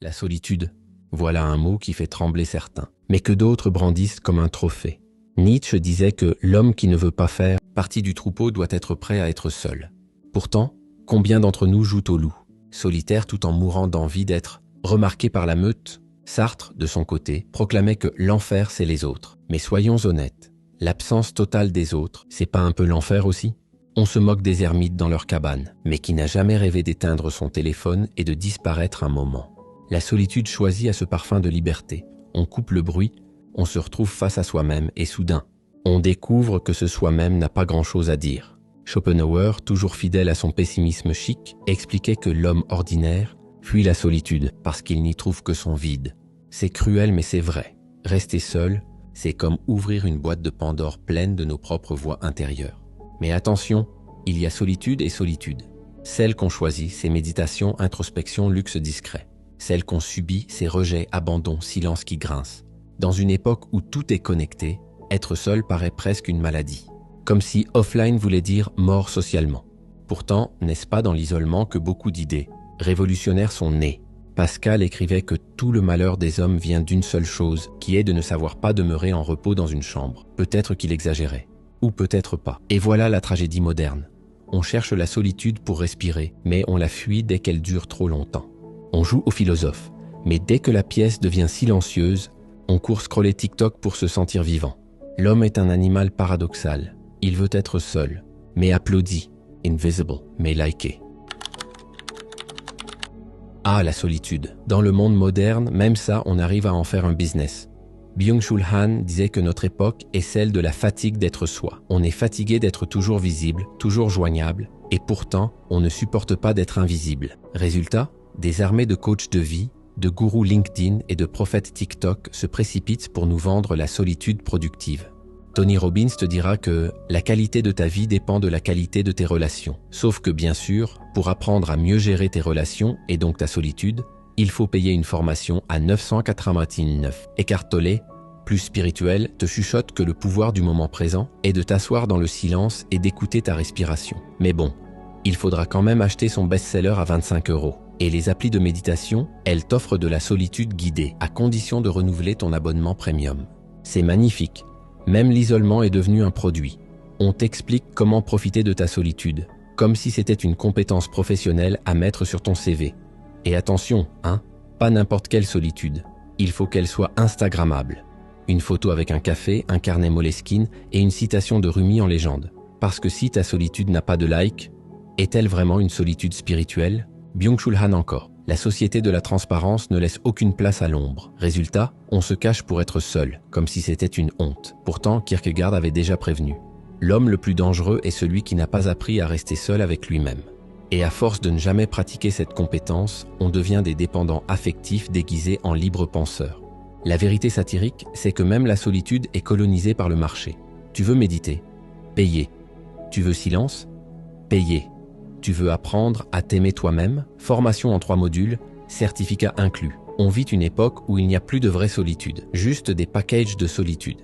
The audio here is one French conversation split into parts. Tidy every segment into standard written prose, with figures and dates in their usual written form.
La solitude, voilà un mot qui fait trembler certains, mais que d'autres brandissent comme un trophée. Nietzsche disait que l'homme qui ne veut pas faire partie du troupeau doit être prêt à être seul. Pourtant, combien d'entre nous jouent au loup, solitaires tout en mourant d'envie d'être remarqués par la meute? Sartre, de son côté, proclamait que l'enfer c'est les autres. Mais soyons honnêtes, l'absence totale des autres, c'est pas un peu l'enfer aussi? On se moque des ermites dans leur cabane, mais qui n'a jamais rêvé d'éteindre son téléphone et de disparaître un moment? La solitude choisit à ce parfum de liberté. On coupe le bruit, on se retrouve face à soi-même et soudain, on découvre que ce soi-même n'a pas grand-chose à dire. Schopenhauer, toujours fidèle à son pessimisme chic, expliquait que l'homme ordinaire fuit la solitude parce qu'il n'y trouve que son vide. C'est cruel mais c'est vrai. Rester seul, c'est comme ouvrir une boîte de Pandore pleine de nos propres voix intérieures. Mais attention, il y a solitude et solitude. Celle qu'on choisit, c'est méditation, introspection, luxe discret. Celle qu'on subit, c'est rejet, abandon, silence qui grince. Dans une époque où tout est connecté, être seul paraît presque une maladie. Comme si offline voulait dire mort socialement. Pourtant, n'est-ce pas dans l'isolement que beaucoup d'idées révolutionnaires sont nées? Pascal écrivait que tout le malheur des hommes vient d'une seule chose, qui est de ne savoir pas demeurer en repos dans une chambre. Peut-être qu'il exagérait, ou peut-être pas. Et voilà la tragédie moderne. On cherche la solitude pour respirer, mais on la fuit dès qu'elle dure trop longtemps. On joue au philosophe, mais dès que la pièce devient silencieuse, on court scroller TikTok pour se sentir vivant. L'homme est un animal paradoxal. Il veut être seul, mais applaudi, invisible, mais liké. Ah, la solitude. Dans le monde moderne, même ça, on arrive à en faire un business. Byung-Chul Han disait que notre époque est celle de la fatigue d'être soi. On est fatigué d'être toujours visible, toujours joignable, et pourtant, on ne supporte pas d'être invisible. Résultat, des armées de coachs de vie, de gourous LinkedIn et de prophètes TikTok se précipitent pour nous vendre la solitude productive. Tony Robbins te dira que la qualité de ta vie dépend de la qualité de tes relations. Sauf que bien sûr, pour apprendre à mieux gérer tes relations et donc ta solitude, il faut payer une formation à 999. Eckhart Tolle, plus spirituel, te chuchote que le pouvoir du moment présent est de t'asseoir dans le silence et d'écouter ta respiration. Mais bon, il faudra quand même acheter son best-seller à 25 €. Et les applis de méditation, elles t'offrent de la solitude guidée, à condition de renouveler ton abonnement premium. C'est magnifique. Même l'isolement est devenu un produit. On t'explique comment profiter de ta solitude, comme si c'était une compétence professionnelle à mettre sur ton CV. Et attention, pas n'importe quelle solitude. Il faut qu'elle soit instagrammable. Une photo avec un café, un carnet Moleskine et une citation de Rumi en légende. Parce que si ta solitude n'a pas de like, est-elle vraiment une solitude spirituelle? Byung-Chul Han encore. La société de la transparence ne laisse aucune place à l'ombre. Résultat, on se cache pour être seul, comme si c'était une honte. Pourtant, Kierkegaard avait déjà prévenu. L'homme le plus dangereux est celui qui n'a pas appris à rester seul avec lui-même. Et à force de ne jamais pratiquer cette compétence, on devient des dépendants affectifs déguisés en libres penseurs. La vérité satirique, c'est que même la solitude est colonisée par le marché. Tu veux méditer? Payer. Tu veux silence? Payer. Tu veux apprendre à t'aimer toi-même? Formation en 3 modules, certificat inclus. On vit une époque où il n'y a plus de vraie solitude, juste des packages de solitude.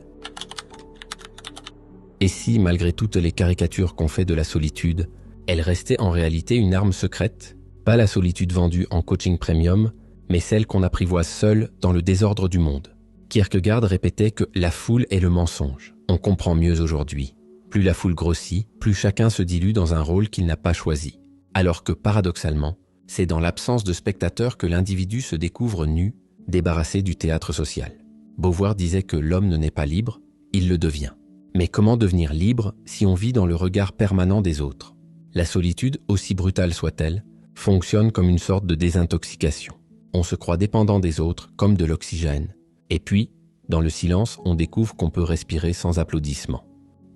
Et si, malgré toutes les caricatures qu'on fait de la solitude, elle restait en réalité une arme secrète? Pas la solitude vendue en coaching premium, mais celle qu'on apprivoise seule dans le désordre du monde. Kierkegaard répétait que la foule est le mensonge. On comprend mieux aujourd'hui. Plus la foule grossit, plus chacun se dilue dans un rôle qu'il n'a pas choisi. Alors que paradoxalement, c'est dans l'absence de spectateurs que l'individu se découvre nu, débarrassé du théâtre social. Beauvoir disait que l'homme ne naît pas libre, il le devient. Mais comment devenir libre si on vit dans le regard permanent des autres? La solitude, aussi brutale soit-elle, fonctionne comme une sorte de désintoxication. On se croit dépendant des autres comme de l'oxygène. Et puis, dans le silence, on découvre qu'on peut respirer sans applaudissements.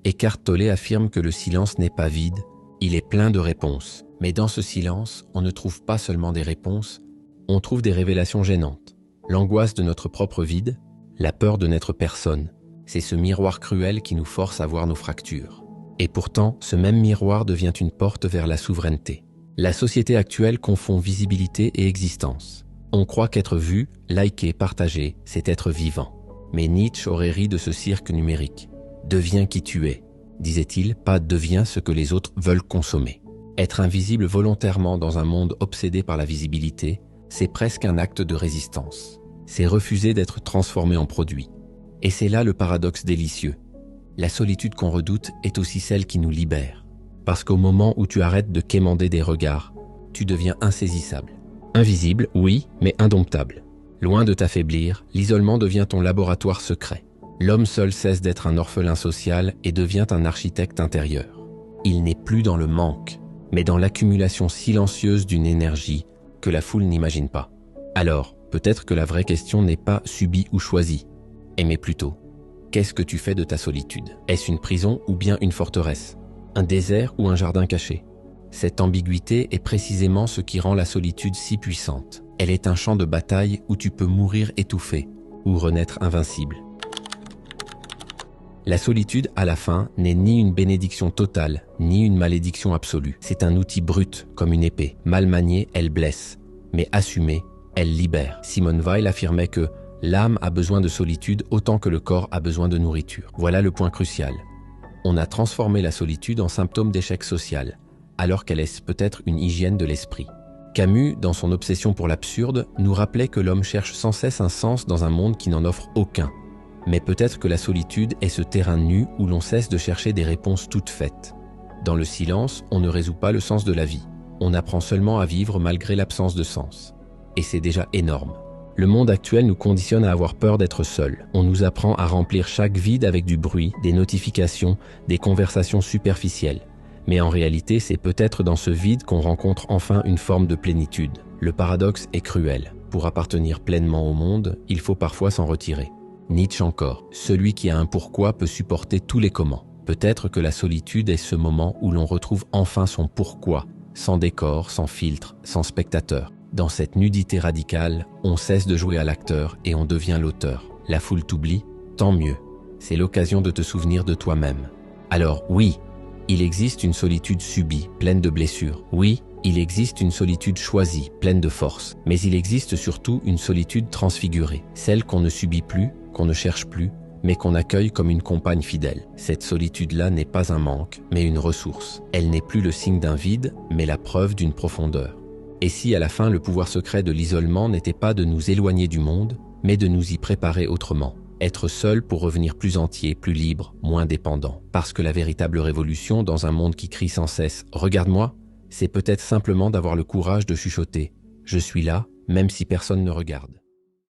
Eckhart Tolle affirme que le silence n'est pas vide, il est plein de réponses. Mais dans ce silence, on ne trouve pas seulement des réponses, on trouve des révélations gênantes. L'angoisse de notre propre vide, la peur de n'être personne, c'est ce miroir cruel qui nous force à voir nos fractures. Et pourtant, ce même miroir devient une porte vers la souveraineté. La société actuelle confond visibilité et existence. On croit qu'être vu, liké, partagé, c'est être vivant. Mais Nietzsche aurait ri de ce cirque numérique. Deviens qui tu es, disait-il, pas deviens ce que les autres veulent consommer. Être invisible volontairement dans un monde obsédé par la visibilité, C'est presque un acte de résistance. C'est refuser d'être transformé en produit. Et c'est là le paradoxe délicieux. La solitude qu'on redoute est aussi celle qui nous libère. Parce qu'au moment où tu arrêtes de quémander des regards, tu deviens insaisissable. Invisible, oui, mais indomptable. Loin de t'affaiblir, l'isolement devient ton laboratoire secret. L'homme seul cesse d'être un orphelin social et devient un architecte intérieur. Il n'est plus dans le manque, mais dans l'accumulation silencieuse d'une énergie que la foule n'imagine pas. Alors, peut-être que la vraie question n'est pas subie ou choisie, mais plutôt, qu'est-ce que tu fais de ta solitude? Est-ce une prison ou bien une forteresse? Un désert ou un jardin caché? Cette ambiguïté est précisément ce qui rend la solitude si puissante. Elle est un champ de bataille où tu peux mourir étouffé ou renaître invincible. La solitude, à la fin, n'est ni une bénédiction totale, ni une malédiction absolue. C'est un outil brut, comme une épée. Mal maniée, elle blesse, mais assumée, elle libère. Simone Weil affirmait que l'âme a besoin de solitude autant que le corps a besoin de nourriture. Voilà le point crucial. On a transformé la solitude en symptôme d'échec social, alors qu'elle est peut-être une hygiène de l'esprit. Camus, dans son obsession pour l'absurde, nous rappelait que l'homme cherche sans cesse un sens dans un monde qui n'en offre aucun. Mais peut-être que la solitude est ce terrain nu où l'on cesse de chercher des réponses toutes faites. Dans le silence, on ne résout pas le sens de la vie. On apprend seulement à vivre malgré l'absence de sens. Et c'est déjà énorme. Le monde actuel nous conditionne à avoir peur d'être seul. On nous apprend à remplir chaque vide avec du bruit, des notifications, des conversations superficielles. Mais en réalité, c'est peut-être dans ce vide qu'on rencontre enfin une forme de plénitude. Le paradoxe est cruel. Pour appartenir pleinement au monde, il faut parfois s'en retirer. Nietzsche encore, celui qui a un pourquoi peut supporter tous les comment. Peut-être que la solitude est ce moment où l'on retrouve enfin son pourquoi, sans décor, sans filtre, sans spectateur. Dans cette nudité radicale, on cesse de jouer à l'acteur et on devient l'auteur. La foule t'oublie, tant mieux. C'est l'occasion de te souvenir de toi-même. Alors oui, il existe une solitude subie, pleine de blessures. Oui, il existe une solitude choisie, pleine de force. Mais il existe surtout une solitude transfigurée, celle qu'on ne subit plus, qu'on ne cherche plus, mais qu'on accueille comme une compagne fidèle. Cette solitude-là n'est pas un manque, mais une ressource. Elle n'est plus le signe d'un vide, mais la preuve d'une profondeur. Et si à la fin le pouvoir secret de l'isolement n'était pas de nous éloigner du monde, mais de nous y préparer autrement? Être seul pour revenir plus entier, plus libre, moins dépendant. Parce que la véritable révolution dans un monde qui crie sans cesse « Regarde-moi », c'est peut-être simplement d'avoir le courage de chuchoter « Je suis là, même si personne ne regarde ».